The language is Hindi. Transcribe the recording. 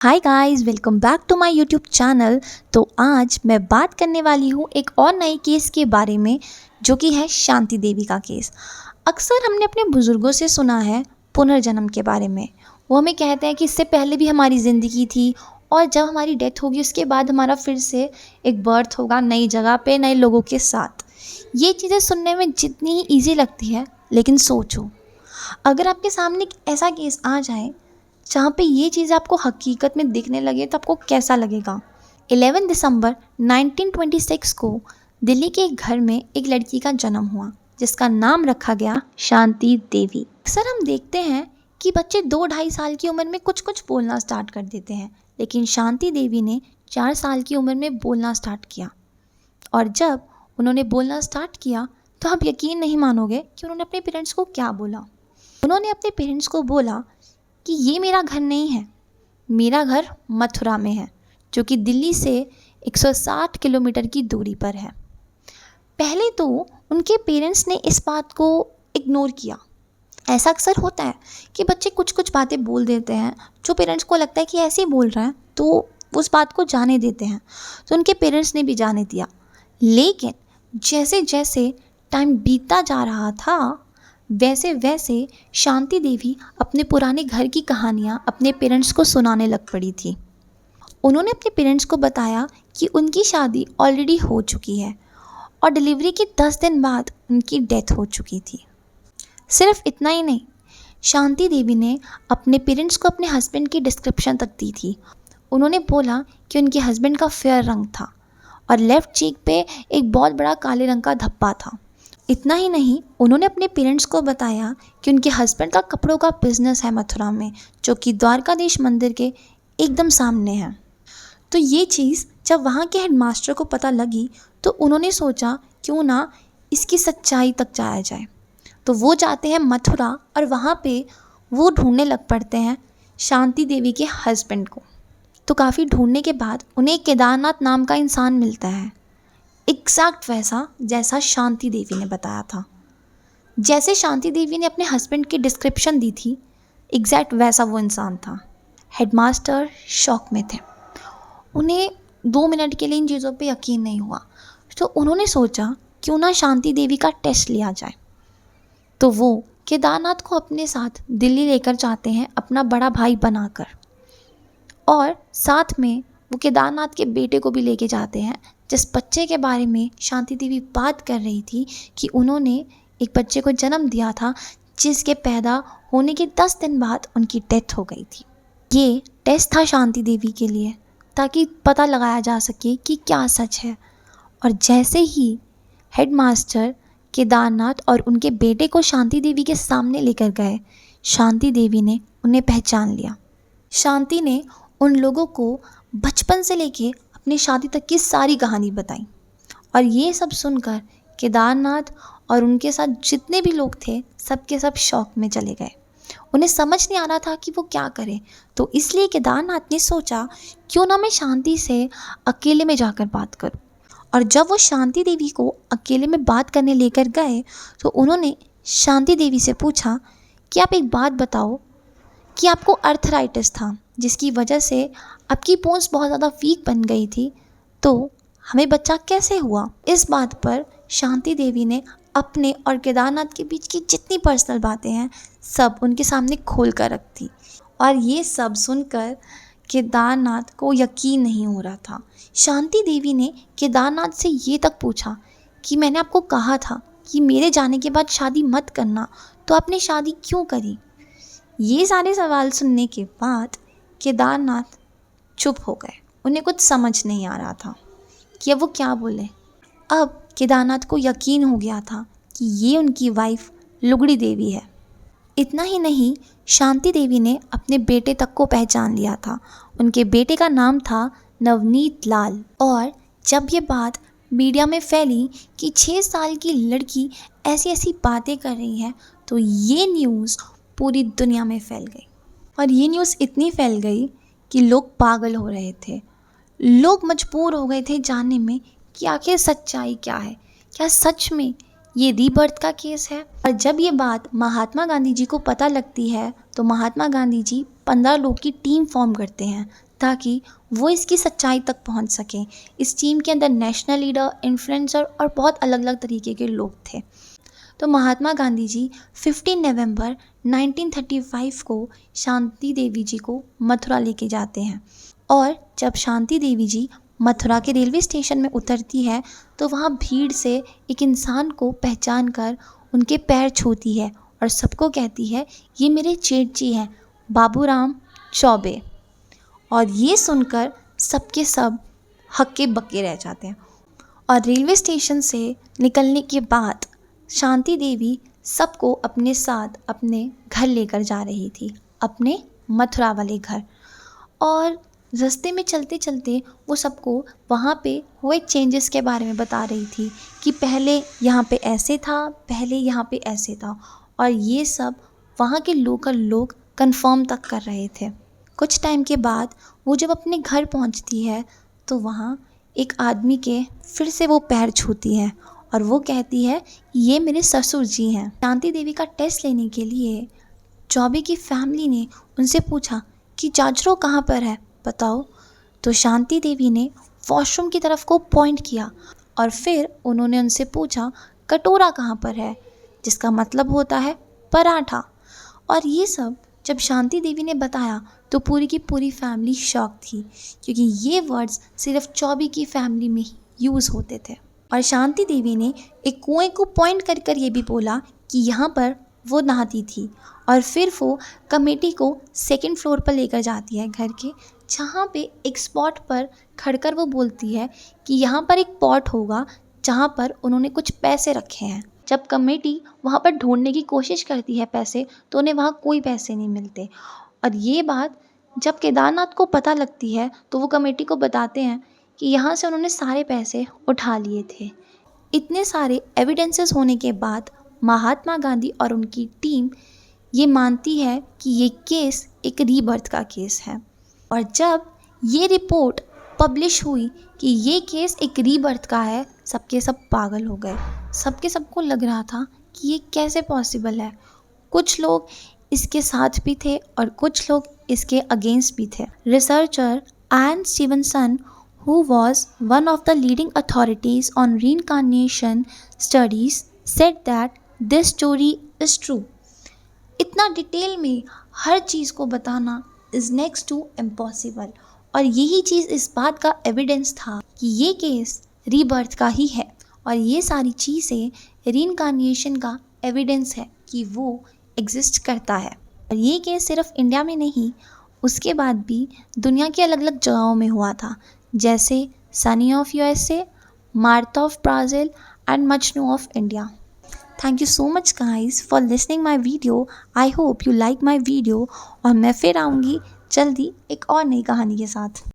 Hi guys, welcome back to my YouTube channel. तो आज मैं बात करने वाली हूँ एक और नए केस के बारे में, जो कि है शांति देवी का केस। अक्सर हमने अपने बुज़ुर्गों से सुना है पुनर्जन्म के बारे में। वो हमें कहते हैं कि इससे पहले भी हमारी ज़िंदगी थी और जब हमारी डेथ होगी उसके बाद हमारा फिर से एक बर्थ होगा नई जगह पे, नए लोगों के साथ। ये चीज़ें सुनने में जितनी ही ईजी लगती है, लेकिन सोचो, अगर आपके सामने एक ऐसा केस आ जाए जहाँ पे ये चीज़ आपको हकीकत में दिखने लगे, तो आपको कैसा लगेगा। 11 दिसंबर 1926 को दिल्ली के एक घर में एक लड़की का जन्म हुआ, जिसका नाम रखा गया शांति देवी। अक्सर हम देखते हैं कि बच्चे 2-2.5 साल की उम्र में कुछ कुछ बोलना स्टार्ट कर देते हैं, लेकिन शांति देवी ने 4 साल की उम्र में बोलना स्टार्ट किया। और जब उन्होंने बोलना स्टार्ट किया तो आप यकीन नहीं मानोगे कि उन्होंने अपने पेरेंट्स को क्या बोला। उन्होंने अपने पेरेंट्स को बोला कि ये मेरा घर नहीं है, मेरा घर मथुरा में है, जो कि दिल्ली से 160 किलोमीटर की दूरी पर है। पहले तो उनके पेरेंट्स ने इस बात को इग्नोर किया। ऐसा अक्सर होता है कि बच्चे कुछ कुछ बातें बोल देते हैं जो पेरेंट्स को लगता है कि ऐसे ही बोल रहा है, तो उस बात को जाने देते हैं। तो उनके पेरेंट्स ने भी जाने दिया। लेकिन जैसे जैसे टाइम बीतता जा रहा था, वैसे वैसे शांति देवी अपने पुराने घर की कहानियाँ अपने पेरेंट्स को सुनाने लग पड़ी थी। उन्होंने अपने पेरेंट्स को बताया कि उनकी शादी ऑलरेडी हो चुकी है और डिलीवरी के 10 दिन बाद उनकी डेथ हो चुकी थी। सिर्फ इतना ही नहीं, शांति देवी ने अपने पेरेंट्स को अपने हस्बैंड की डिस्क्रिप्शन तक दी थी। उन्होंने बोला कि उनके हस्बैंड का फेयर रंग था और लेफ़्ट चीक पे एक बहुत बड़ा काले रंग का धब्बा था। इतना ही नहीं, उन्होंने अपने पेरेंट्स को बताया कि उनके हस्बैंड का कपड़ों का बिजनेस है मथुरा में, जो कि द्वारकाधीश मंदिर के एकदम सामने है। तो ये चीज़ जब वहाँ के हेडमास्टर को पता लगी, तो उन्होंने सोचा क्यों ना इसकी सच्चाई तक जाया जाए। तो वो जाते हैं मथुरा और वहाँ पे वो ढूंढने लग पड़ते हैं शांति देवी के हस्बैंड को। तो काफ़ी ढूंढने के बाद उन्हें केदारनाथ नाम का इंसान मिलता है, एग्जैक्ट वैसा जैसा शांति देवी ने बताया था। जैसे शांति देवी ने अपने हस्बैंड की डिस्क्रिप्शन दी थी, एग्जैक्ट वैसा वो इंसान था। हेडमास्टर शॉक में थे। उन्हें 2 मिनट के लिए इन चीज़ों पे यकीन नहीं हुआ। तो उन्होंने सोचा क्यों ना शांति देवी का टेस्ट लिया जाए। तो वो केदारनाथ को अपने साथ दिल्ली लेकर जाते हैं, अपना बड़ा भाई बनाकर। और साथ में वो केदारनाथ के बेटे को भी लेके जाते हैं, जिस बच्चे के बारे में शांति देवी बात कर रही थी कि उन्होंने एक बच्चे को जन्म दिया था, जिसके पैदा होने के 10 दिन बाद उनकी डेथ हो गई थी। ये टेस्ट था शांति देवी के लिए, ताकि पता लगाया जा सके कि क्या सच है। और जैसे ही हेडमास्टर केदारनाथ और उनके बेटे को शांति देवी के सामने लेकर गए, शांति देवी ने उन्हें पहचान लिया। शांति ने उन लोगों को बचपन से लेके अपनी शादी तक की सारी कहानी बताई। और ये सब सुनकर केदारनाथ और उनके साथ जितने भी लोग थे, सब के सब शॉक में चले गए। उन्हें समझ नहीं आ रहा था कि वो क्या करें। तो इसलिए केदारनाथ ने सोचा क्यों ना मैं शांति से अकेले में जाकर बात करूं। और जब वो शांति देवी को अकेले में बात करने लेकर गए, तो उन्होंने शांति देवी से पूछा कि आप एक बात बताओ कि आपको अर्थराइटिस था, जिसकी वजह से आपकी बोन्स बहुत ज़्यादा वीक बन गई थी, तो हमें बच्चा कैसे हुआ। इस बात पर शांति देवी ने अपने और केदारनाथ के बीच की जितनी पर्सनल बातें हैं, सब उनके सामने खोल कर रख दी। और ये सब सुनकर केदारनाथ को यकीन नहीं हो रहा था। शांति देवी ने केदारनाथ से ये तक पूछा कि मैंने आपको कहा था कि मेरे जाने के बाद शादी मत करना, तो आपने शादी क्यों करी। ये सारे सवाल सुनने के बाद केदारनाथ चुप हो गए। उन्हें कुछ समझ नहीं आ रहा था कि अब वो क्या बोले। अब केदारनाथ को यकीन हो गया था कि ये उनकी वाइफ लुगड़ी देवी है। इतना ही नहीं, शांति देवी ने अपने बेटे तक को पहचान लिया था। उनके बेटे का नाम था नवनीत लाल। और जब ये बात मीडिया में फैली कि 6 साल की लड़की ऐसी ऐसी बातें कर रही है, तो ये न्यूज़ पूरी दुनिया में फैल गई। और ये न्यूज़ इतनी फैल गई कि लोग पागल हो रहे थे। लोग मजबूर हो गए थे जानने में कि आखिर सच्चाई क्या है। क्या सच में ये रीबर्थ का केस है। और जब ये बात महात्मा गांधी जी को पता लगती है तो महात्मा गांधी जी 15 लोग की टीम फॉर्म करते हैं ताकि वो इसकी सच्चाई तक पहुंच सकें। इस टीम के अंदर नेशनल लीडर, इन्फ्लुएंसर और बहुत अलग अलग तरीके के लोग थे। तो महात्मा गांधी जी 15 नवंबर 1935 को शांति देवी जी को मथुरा लेके जाते हैं। और जब शांति देवी जी मथुरा के रेलवे स्टेशन में उतरती है तो वहाँ भीड़ से एक इंसान को पहचान कर उनके पैर छूती है और सबको कहती है, ये मेरे जेठ जी हैं, बाबूराम चौबे। और ये सुनकर सबके सब हक्के बक्के रह जाते हैं। और रेलवे स्टेशन से निकलने के बाद शांति देवी सबको अपने साथ अपने घर लेकर जा रही थी, अपने मथुरा वाले घर। और रास्ते में चलते चलते वो सबको वहाँ पे हुए चेंजेस के बारे में बता रही थी कि पहले यहाँ पे ऐसे था, पहले यहाँ पे ऐसे था। और ये सब वहाँ के लोकल लोग कंफर्म तक कर रहे थे। कुछ टाइम के बाद वो जब अपने घर पहुँचती है तो वहाँ एक आदमी के फिर से वो पैर छूती है और वो कहती है, ये मेरे ससुर जी हैं। शांति देवी का टेस्ट लेने के लिए चौबे की फैमिली ने उनसे पूछा कि जाजरो कहाँ पर है, बताओ। तो शांति देवी ने वॉशरूम की तरफ को पॉइंट किया और फिर उन्होंने उनसे पूछा, कटोरा कहाँ पर है, जिसका मतलब होता है पराठा। और ये सब जब शांति देवी ने बताया तो पूरी की पूरी फैमिली शॉक थी, क्योंकि ये वर्ड्स सिर्फ चौबे की फैमिली में ही यूज़ होते थे। और शांति देवी ने एक कुएं को पॉइंट कर कर ये भी बोला कि यहाँ पर वो नहाती थी। और फिर वो कमेटी को सेकंड फ्लोर पर लेकर जाती है घर के, जहाँ पे एक स्पॉट पर खड़कर वो बोलती है कि यहाँ पर एक पॉट होगा जहाँ पर उन्होंने कुछ पैसे रखे हैं। जब कमेटी वहाँ पर ढूंढने की कोशिश करती है पैसे, तो उन्हें वहाँ कोई पैसे नहीं मिलते। और ये बात जब केदारनाथ को पता लगती है तो वो कमेटी को बताते हैं कि यहाँ से उन्होंने सारे पैसे उठा लिए थे। इतने सारे एविडेंसेस होने के बाद महात्मा गांधी और उनकी टीम ये मानती है कि ये केस एक रीबर्थ का केस है। और जब ये रिपोर्ट पब्लिश हुई कि ये केस एक रीबर्थ का है, सबके सब पागल हो गए। सबको लग रहा था कि ये कैसे पॉसिबल है। कुछ लोग इसके साथ भी थे और कुछ लोग इसके अगेंस्ट भी थे। Researcher Ian Stevenson, who was one of the leading authorities on reincarnation studies, said that this story is true. इतना डिटेल में हर चीज़ को बताना is next to impossible। और यही चीज़ इस बात का एविडेंस था कि ये केस रीबर्थ का ही है। और ये सारी चीज़ें रीइंकार्नेशन का एविडेंस है कि वो एग्जिस्ट करता है। और ये केस सिर्फ इंडिया में नहीं, उसके बाद भी दुनिया की अलग अलग जगहों में हुआ था, जैसे Sunny of USA, Martha of Brazil and Majnu of India. Thank you so much guys for listening my video. I hope you like my video. और मैं फिर आऊँगी जल्दी एक और नई कहानी के साथ।